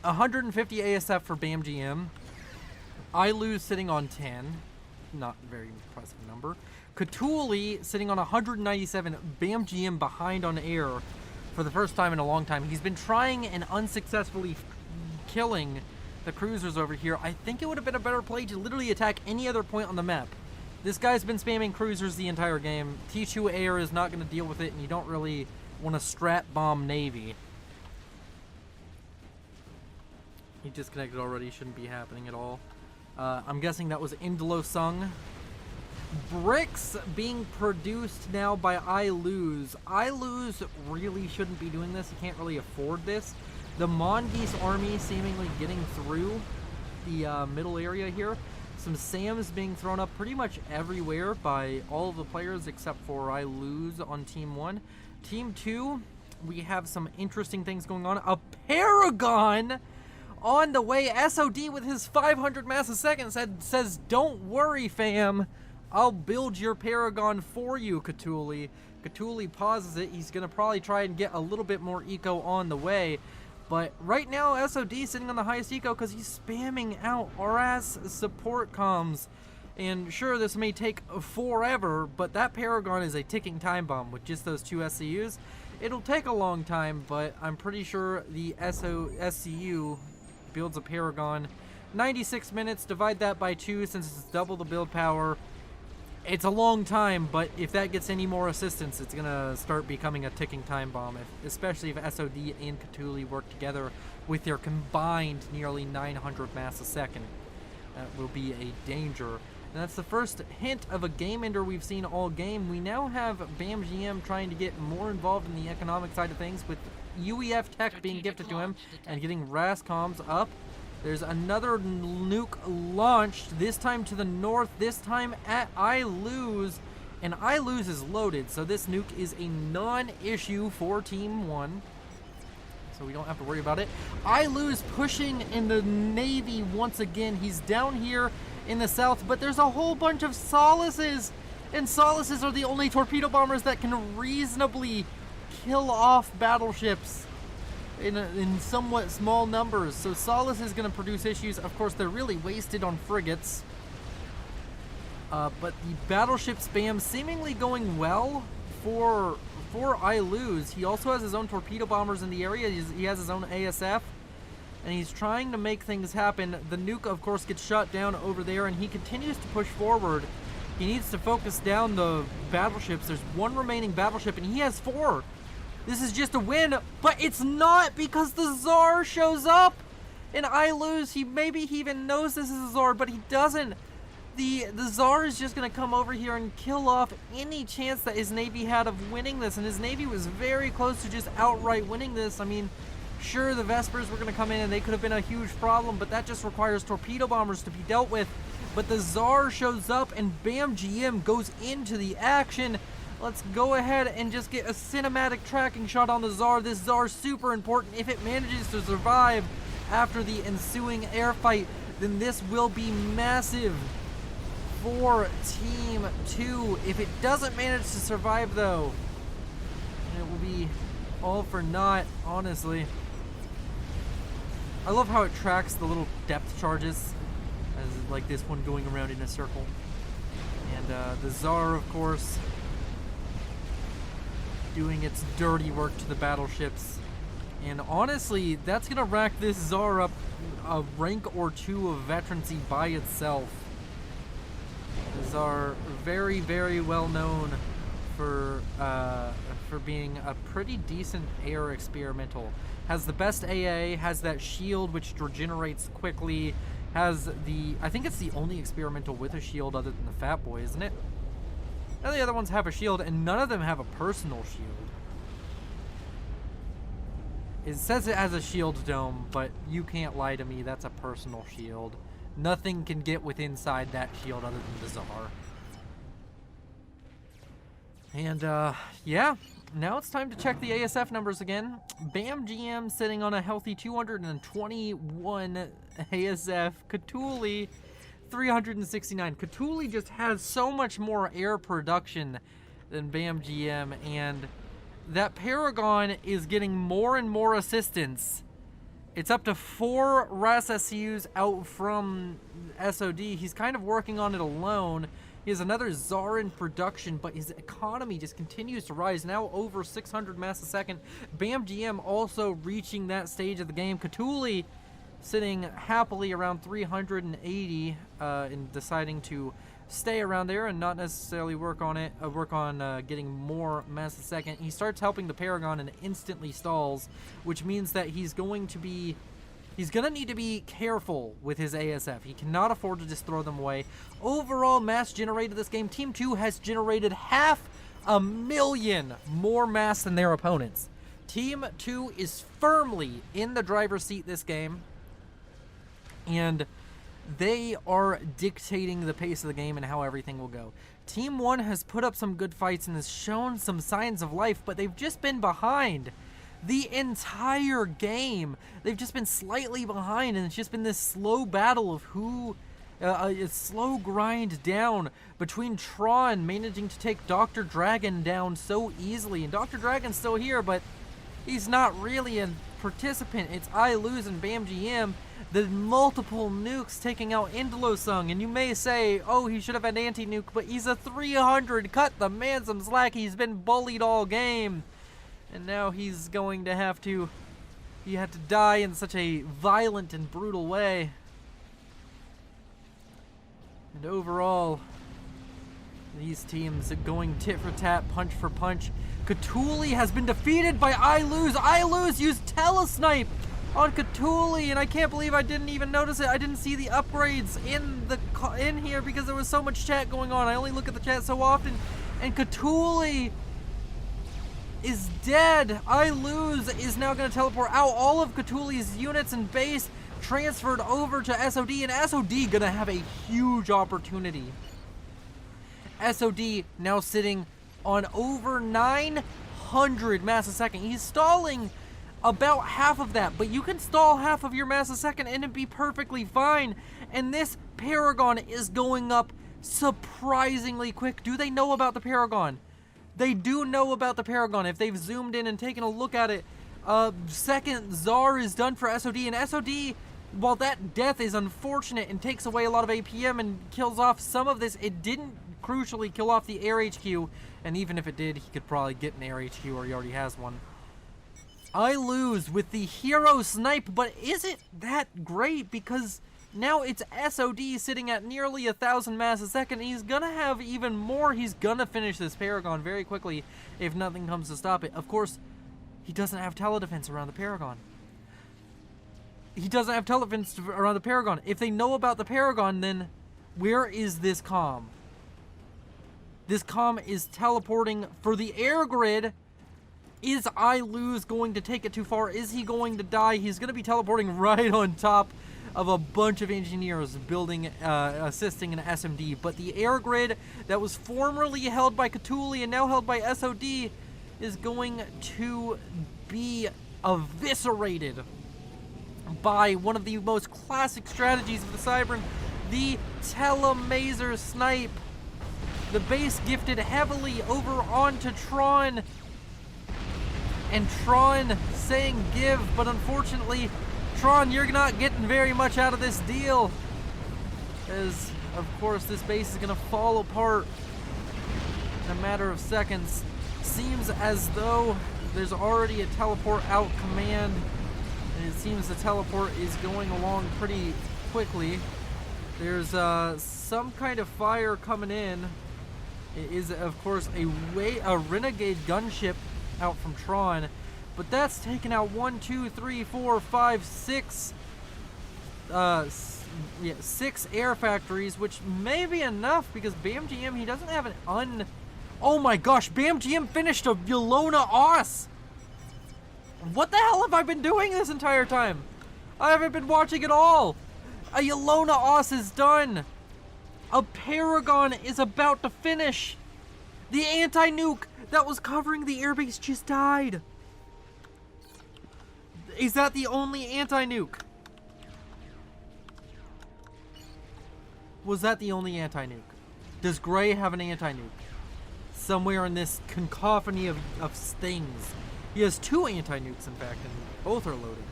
[SPEAKER 1] 150 ASF for BAMGM. I lose sitting on 10. Not a very impressive number. Cthulhu sitting on 197. BAMGM behind on air for the first time in a long time. He's been trying and unsuccessfully killing the cruisers over here. I think it would have been a better play to literally attack any other point on the map. This guy's been spamming cruisers the entire game. T2 air is not going to deal with it, and you don't really want to strat bomb Navy. He disconnected already. Shouldn't be happening at all. I'm guessing that was Indolo Sung. Bricks being produced now by I Lose. I Lose really shouldn't be doing this. He can't really afford this. The Mongoose army seemingly getting through the middle area here. Some SAMs being thrown up pretty much everywhere by all of the players except for I Lose on Team 1. Team 2, we have some interesting things going on. A Paragon on the way. SOD with his 500 mass a second says, "Don't worry, fam. I'll build your Paragon for you, Cthulhu." Cthulhu pauses it. He's going to probably try and get a little bit more eco on the way. But right now, SOD sitting on the highest eco because he's spamming out RS support comms. And sure, this may take forever, but that Paragon is a ticking time bomb with just those 2 SCUs. It'll take a long time, but I'm pretty sure the SCU builds a Paragon. 96 minutes, divide that by 2 since it's double the build power. It's a long time, but if that gets any more assistance, it's going to start becoming a ticking time bomb, especially if SOD and Cthulhu work together with their combined nearly 900 mass a second. That will be a danger. And that's the first hint of a game ender we've seen all game. We now have BAMGM trying to get more involved in the economic side of things with UEF tech being gifted to him and getting RAS comms up. There's another nuke launched, this time to the north, this time at I Lose. And I Lose is loaded, so this nuke is a non-issue for Team 1. So we don't have to worry about it. I Lose pushing in the Navy once again. He's down here in the south, but there's a whole bunch of Solaces. And Solaces are the only torpedo bombers that can reasonably kill off battleships in somewhat small numbers. So Solace is going to produce issues. Of course, they're really wasted on frigates. But the battleship spam seemingly going well for I Lose. He also has his own torpedo bombers in the area. He has his own ASF. And he's trying to make things happen. The nuke, of course, gets shot down over there, and he continues to push forward. He needs to focus down the battleships. There's 1 remaining battleship, and he has 4. This is just a win, but it's not, because the Tsar shows up. And I Lose, maybe he even knows this is a Tsar, but he doesn't. The Tsar is just going to come over here and kill off any chance that his Navy had of winning this, and his Navy was very close to just outright winning this. I mean, sure, the Vespers were going to come in and they could have been a huge problem, but that just requires torpedo bombers to be dealt with. But the Tsar shows up and bam, GM goes into the action. Let's go ahead and just get a cinematic tracking shot on the Tsar. This Tsar's super important. If it manages to survive after the ensuing air fight, then this will be massive for Team 2. If it doesn't manage to survive, though, it will be all for naught, honestly. I love how it tracks the little depth charges, as like this one going around in a circle. And the Tsar, of course, doing its dirty work to the battleships. And honestly, that's gonna rack this Tsar up a rank or two of veterancy by itself. The Tsar very, very well known for being a pretty decent air experimental. Has the best AA, has that shield which regenerates quickly, has the, I think it's the only experimental with a shield other than the Fat Boy, isn't it? None of the other ones have a shield, and none of them have a personal shield. It says it has a shield dome, but you can't lie to me, that's a personal shield. Nothing can get within inside that shield other than the Tsar. And, yeah, now it's time to check the ASF numbers again. BAM GM sitting on a healthy 221 ASF. Cthulhu, 369. Cthulhu just has so much more air production than BAM GM, and that Paragon is getting more and more assistance. It's up to 4 RAS SCUs out from SOD. He's kind of working on it alone. He has another Tsar in production, but his economy just continues to rise, now over 600 mass a second. BAM GM also reaching that stage of the game. Cthulhu sitting happily around 380 and deciding to stay around there and not necessarily work on getting more mass a second. He starts helping the Paragon and instantly stalls, which means that he's going to need to be careful with his ASF. He cannot afford to just throw them away. Overall mass generated this game, Team 2 has generated 500,000 more mass than their opponents. Team 2 is firmly in the driver's seat this game, and they are dictating the pace of the game and how everything will go. Team 1 has put up some good fights and has shown some signs of life, but they've just been behind the entire game. They've just been slightly behind, and it's just been this slow battle of who, a slow grind down between Tron managing to take Dr. Dragon down so easily. And Dr. Dragon's still here, but he's not really a participant. It's I lose and BAM GM. The multiple nukes taking out Indolosung, and you may say, oh, he should have had anti-nuke, but he's a 300. Cut the man some slack. He's been bullied all game. And now he's going to have to, he had to die in such a violent and brutal way. And overall, these teams are going tit for tat, punch for punch. Cthulhu has been defeated by I Lose. I Lose used telesnipe on Cthulhu, and I can't believe I didn't even notice it. I didn't see the upgrades in here because there was so much chat going on. I only look at the chat so often, and Cthulhu is dead. I Lose is now going to teleport out. All of Cthulhu's units and base transferred over to SOD, and SOD going to have a huge opportunity. SOD now sitting on over 900 mass a second. He's stalling about half of that, but you can stall half of your mass a second and it'd be perfectly fine. And this Paragon is going up surprisingly quick. Do they know about the Paragon? They do know about the Paragon. If they've zoomed in and taken a look at it, second Tsar is done for SOD, and SOD, while that death is unfortunate and takes away a lot of APM and kills off some of this, it didn't crucially kill off the air HQ, and even if it did, he could probably get an air HQ, or he already has one. I Lose with the hero snipe, but is it that great? Because now it's SOD sitting at nearly 1,000 mass a second. He's gonna have even more. He's gonna finish this Paragon very quickly if nothing comes to stop it. Of course, he doesn't have teledefense around the Paragon. He doesn't have teledefense around the Paragon. If they know about the Paragon, then Where is this comm? This comm is teleporting for the air grid. Is I lose going to take it too far? Is he going to die? He's going to be teleporting right on top of a bunch of engineers building, assisting an SMD. But the air grid that was formerly held by Cthulhu and now held by SOD is going to be eviscerated by one of the most classic strategies of the Cybern, the telemaser snipe. The base gifted heavily over onto Tron. And Tron saying give, but unfortunately, Tron, you're not getting very much out of this deal. As, of course, this base is going to fall apart in a matter of seconds. Seems as though there's already a teleport out command, and it seems the teleport is going along pretty quickly. There's some kind of fire coming in. It is, of course, a renegade gunship out from Tron, but that's taken out 1, 2, 3, 4, 5, 6 6 air factories, which may be enough because BAMGM, he doesn't have an oh my gosh, BAMGM finished a Yolona Os. What the hell have I been doing this entire time? I haven't been watching at all. A Yolona Os is done. A Paragon is about to finish. The anti-nuke that was covering the airbase just died. Is that the only anti-nuke? Was that the only anti-nuke? Does Gray have an anti-nuke? Somewhere in this cacophony of things. He has 2 anti-nukes, in fact, and both are loaded.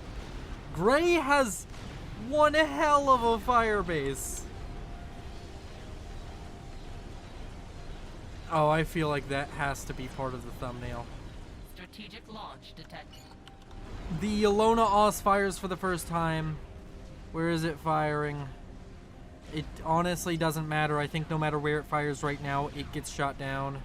[SPEAKER 1] Gray has one hell of a fire base. Oh, I feel like that has to be part of the thumbnail.
[SPEAKER 2] Strategic launch detected.
[SPEAKER 1] The Yolona Os fires for the first time. Where is it firing? It honestly doesn't matter. I think no matter where it fires right now, it gets shot down.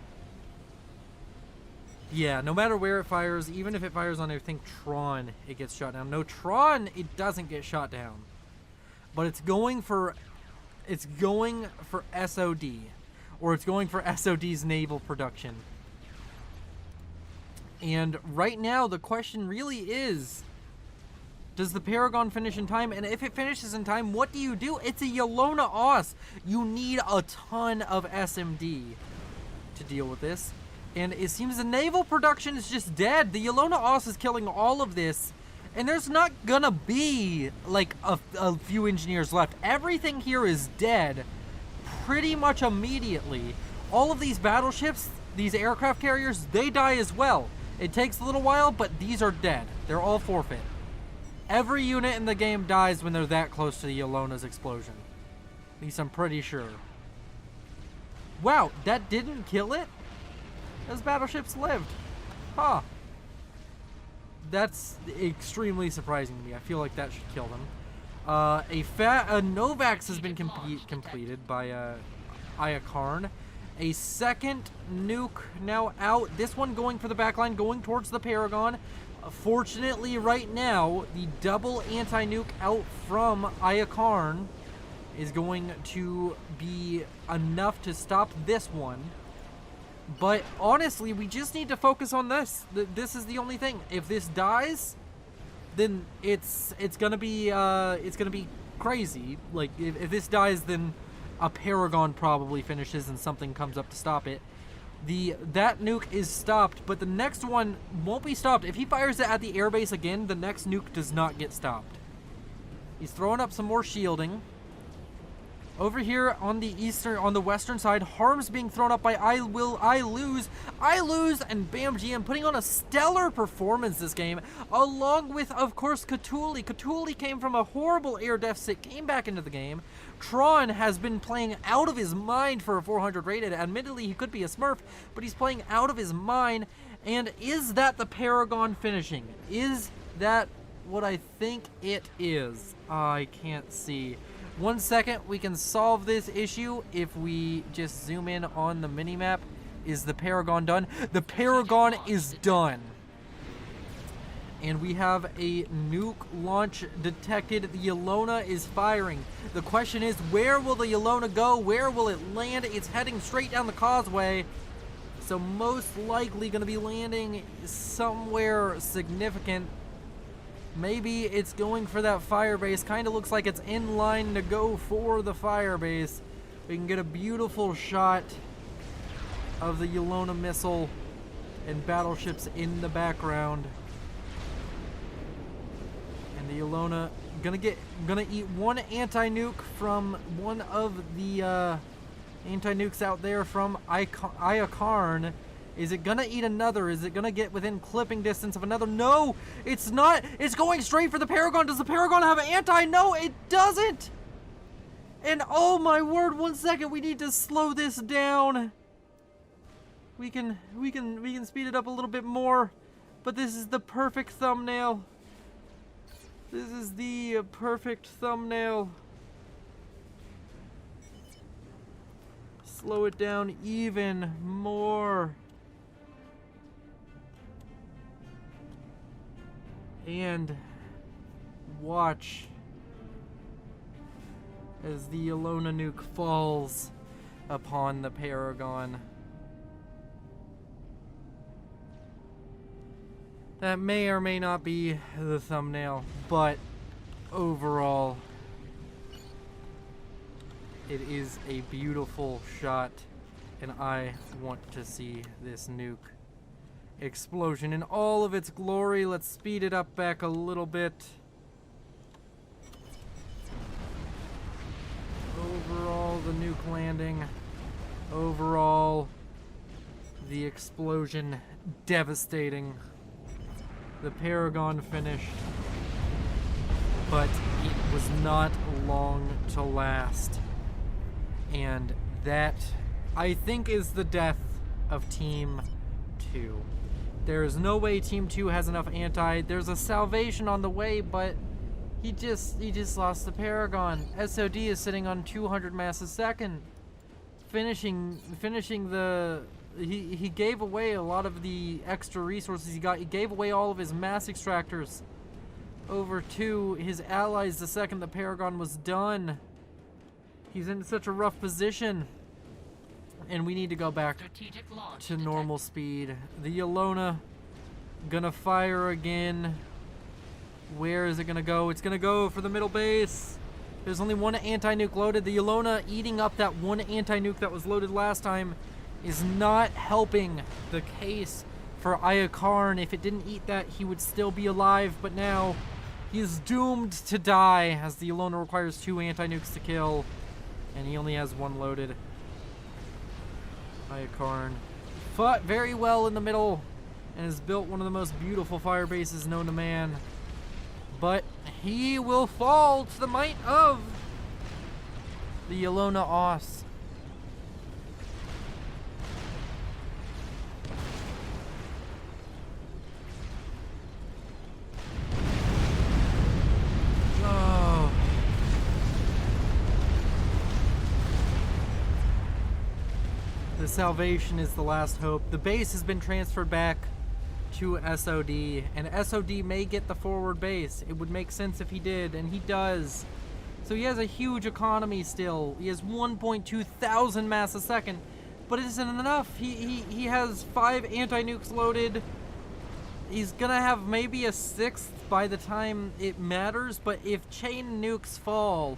[SPEAKER 1] Yeah, no matter where it fires, even if it fires on, I think, Tron, it gets shot down. No, Tron, it doesn't get shot down. But it's going for SOD. Or it's going for SOD's naval production. And right now, the question really is, does the Paragon finish in time? And if it finishes in time, what do you do? It's a Yolona Os. You need a ton of SMD to deal with this. And it seems the naval production is just dead. The Yolona Os is killing all of this. And there's not gonna be, like, a few engineers left. Everything here is dead pretty much immediately. All of these battleships, these aircraft carriers, they die as well. It takes a little while, but these are dead. They're all forfeit. Every unit in the game dies when they're that close to the Yolona's explosion. At least I'm pretty sure. Wow, that didn't kill it? Those battleships lived. Huh. That's extremely surprising to me. I feel like that should kill them. A Novax has been completed by Iakarn. A second nuke now out. This one going for the backline, going towards the Paragon. Fortunately, right now, the double anti-nuke out from Iakarn is going to be enough to stop this one. But honestly, we just need to focus on this. This is the only thing. If this dies, then it's gonna be crazy. Like if this dies, then a Paragon probably finishes and something comes up to stop it. That nuke is stopped, but the next one won't be stopped. If he fires it at the airbase again, the next nuke does not get stopped. He's throwing up some more shielding. Over here on the western side, harm's being thrown up by I Lose, and BAMGM putting on a stellar performance this game, along with, of course, Cthulhu. Cthulhu came from a horrible air deficit, came back into the game. Tron has been playing out of his mind for a 400 rated. Admittedly, he could be a smurf, but he's playing out of his mind. And is that the Paragon finishing? Is that what I think it is? I can't see. 1 second, we can solve this issue if we just zoom in on the minimap. Is the Paragon done? The Paragon is done. And we have a nuke launch detected. The Yelona is firing. The question is, where will the Yelona go? Where will it land? It's heading straight down the causeway. So most likely going to be landing somewhere significant. Maybe it's going for that fire base. Kind of looks like it's in line to go for the fire base. We can get a beautiful shot of the Yelona missile and battleships in the background. And the Yelona gonna eat one anti-nuke from one of the anti-nukes out there from Iakarn. Is it gonna eat another? Is it gonna get within clipping distance of another? No, it's not. It's going straight for the Paragon. Does the Paragon have an anti? No, it doesn't. And oh my word, 1 second, we need to slow this down. We can speed it up a little bit more, but this is the perfect thumbnail. This is the perfect thumbnail. Slow it down even more. And watch as the Yelona nuke falls upon the Paragon. That may or may not be the thumbnail, but overall, it is a beautiful shot, and I want to see this nuke explosion in all of its glory. Let's speed it up back a little bit. Overall, the nuke landing. Overall, the explosion devastating. The Paragon finished, but it was not long to last. And that, I think, is the death of Team 2. There is no way Team 2 has enough anti. There's a salvation on the way, but he just lost the Paragon. SOD is sitting on 200 mass a second. Finishing the... He gave away a lot of the extra resources he got. He gave away all of his mass extractors over to his allies the second the Paragon was done. He's in such a rough position. And we need to go back to normal speed. The Yelona gonna fire again. Where is it gonna go? It's gonna go for the middle base. There's only one anti-nuke loaded. The Yelona eating up that one anti-nuke that was loaded last time is not helping the case for Iakarn. If it didn't eat that, he would still be alive, but now he is doomed to die as the Yelona requires 2 anti-nukes to kill, and he only has 1 loaded. Iakarn fought very well in the middle and has built one of the most beautiful fire bases known to man, but he will fall to the might of the Yelona Os. The salvation is the last hope. The base has been transferred back to SOD, and SOD may get the forward base. It would make sense if he did, and he does. So he has a huge economy still. He has 1.2 thousand mass a second, but it isn't enough. He has 5 anti-nukes loaded. He's gonna have maybe a 6th by the time it matters, but if chain nukes fall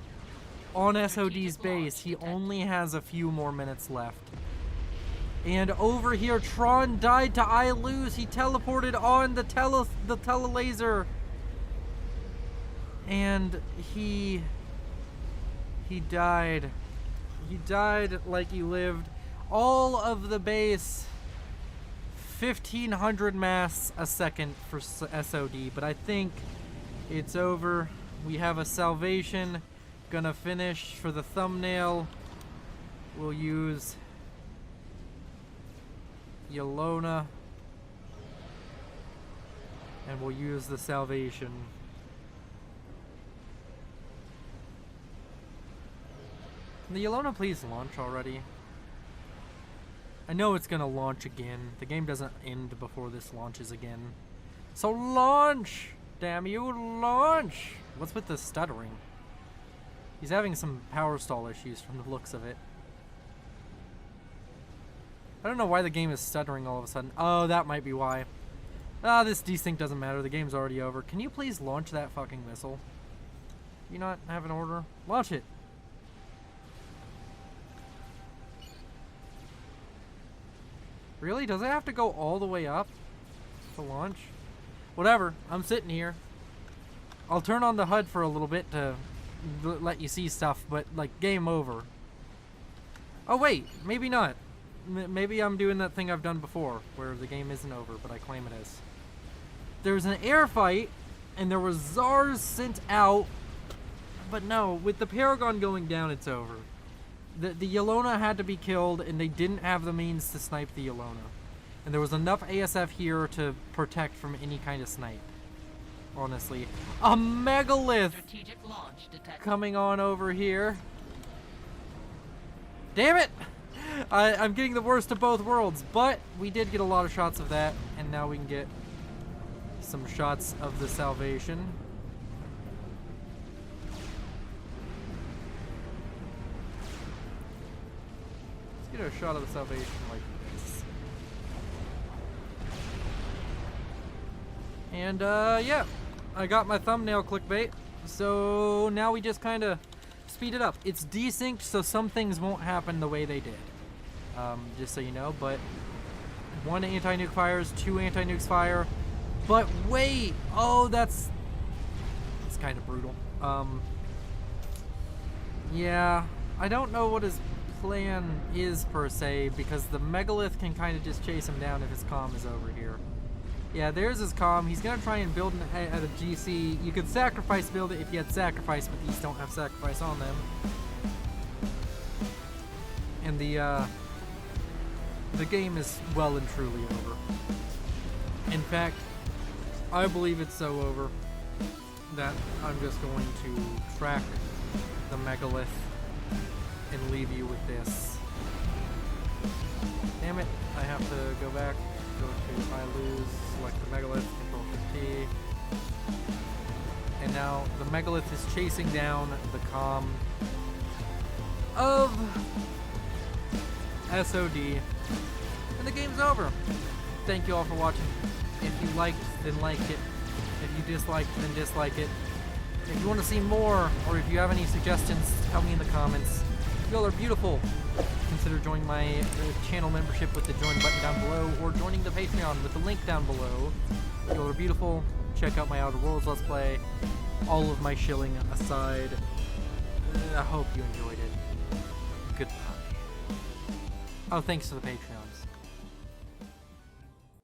[SPEAKER 1] on SOD's base, he only has a few more minutes left. And over here, Tron died to I lose. He teleported on the telelaser. And he died. He died like he lived. All of the base, 1,500 mass a second for SOD. But I think it's over. We have a salvation. Gonna finish for the thumbnail. We'll use Yelona, and we'll use the salvation. Can the Yelona please launch already? I know it's gonna launch again. The game doesn't end before this launches again. So launch! Damn you, launch! What's with the stuttering? He's having some power stall issues from the looks of it. I don't know why the game is stuttering all of a sudden. Oh, that might be why. Ah, this desync doesn't matter. The game's already over. Can you please launch that fucking missile? Do you not have an order? Launch it! Really? Does it have to go all the way up to launch? Whatever. I'm sitting here. I'll turn on the HUD for a little bit to let you see stuff, but like game over. Oh wait, maybe not. Maybe I'm doing that thing I've done before, where the game isn't over, but I claim it is. There's an air fight, and there was Zars sent out, but no, with the Paragon going down, it's over. The Yelona had to be killed, and they didn't have the means to snipe the Yelona. And there was enough ASF here to protect from any kind of snipe. Honestly. A megalith
[SPEAKER 2] Strategic launch detected.
[SPEAKER 1] coming on over here. Damn it! I'm getting the worst of both worlds, but we did get a lot of shots of that, and now we can get some shots of the Salvation. Let's get a shot of the Salvation like this. And yeah, I got my thumbnail clickbait, so now we just kind of speed it up. It's desynced, so some things won't happen the way they did. Just so you know, but 1 anti-nuke fires, 2 anti-nukes fire. But wait! Oh, that's kind of brutal. Yeah, I don't know what his plan is per se, because the megalith can kind of just chase him down if his comm is over here. Yeah, there's his comm. He's gonna try and build at a GC. You could sacrifice build it if you had sacrifice, but these don't have sacrifice on them. And the game is well and truly over. In fact, I believe it's so over that I'm just going to track the megalith and leave you with this. Damn it, I have to go back, go to I lose, select the megalith, control T. And now the megalith is chasing down the comm of SOD. And the game's over. Thank you all for watching. If you liked, then like it. If you disliked, then dislike it. If you want to see more, or if you have any suggestions, tell me in the comments. You all are beautiful. Consider joining my channel membership with the join button down below, or joining the Patreon with the link down below. You all are beautiful. Check out my Outer Worlds Let's Play. All of my shilling aside, I hope you enjoyed it. Goodbye. Oh, thanks to the Patreons.